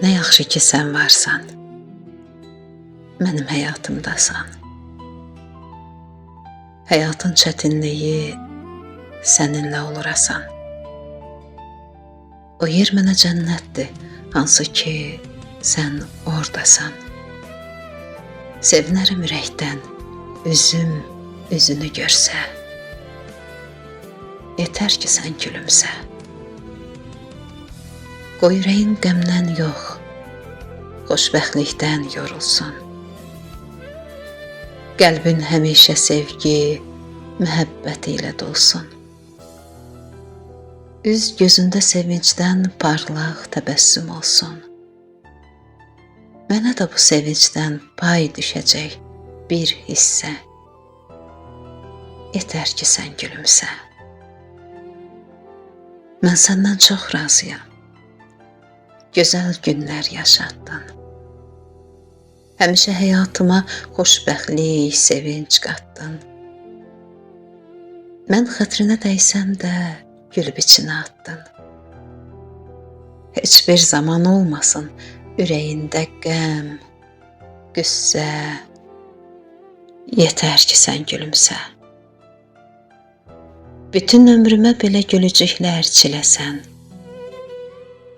Nə yaxşı ki sən varsan, mənim həyatımdasan. Həyatın çətinliyi səninlə olur asan. O yer mənə cənnətdir, hansı ki sən oradasan. Sevinərəm ürəkdən, üzüm üzünü görsə. Yetər ki sən gülümsə. Qoy ürəyin qəmdən yox, xoşbəxtlikdən yorulsun. Qəlbin həmişə sevgi, məhəbbət ilə dolsun. Üz gözündə sevincdən parlaq təbəssüm olsun. Mənə də bu sevincdən pay düşəcək bir hissə. Yetər ki sən gülümsə. Mən səndən çox razıyam. Gözəl günlər yaşatdın. Həmişə həyatıma xoşbəxtlik, sevinç qatdın. Mən xətrinə dəysəm də gülüb içinə atdın. Heç bir zaman olmasın ürəyində qəm, qüssə. Yetər ki sən gülümsə. Bütün ömrümə belə gülücüklər çiləsən.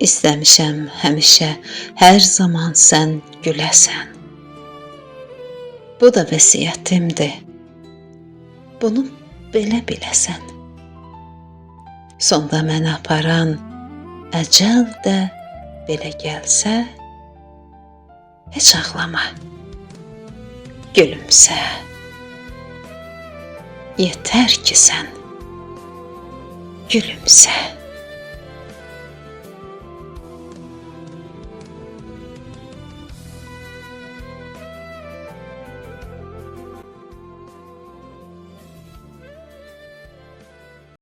İstəmişəm həmişə, hər zaman sən güləsən. Bu da vəsiyyətimdir, bunu belə biləsən. Sonda məni aparan əcəl də belə gəlsə, heç ağlama, gülümsə. Yetər ki sən gülümsə.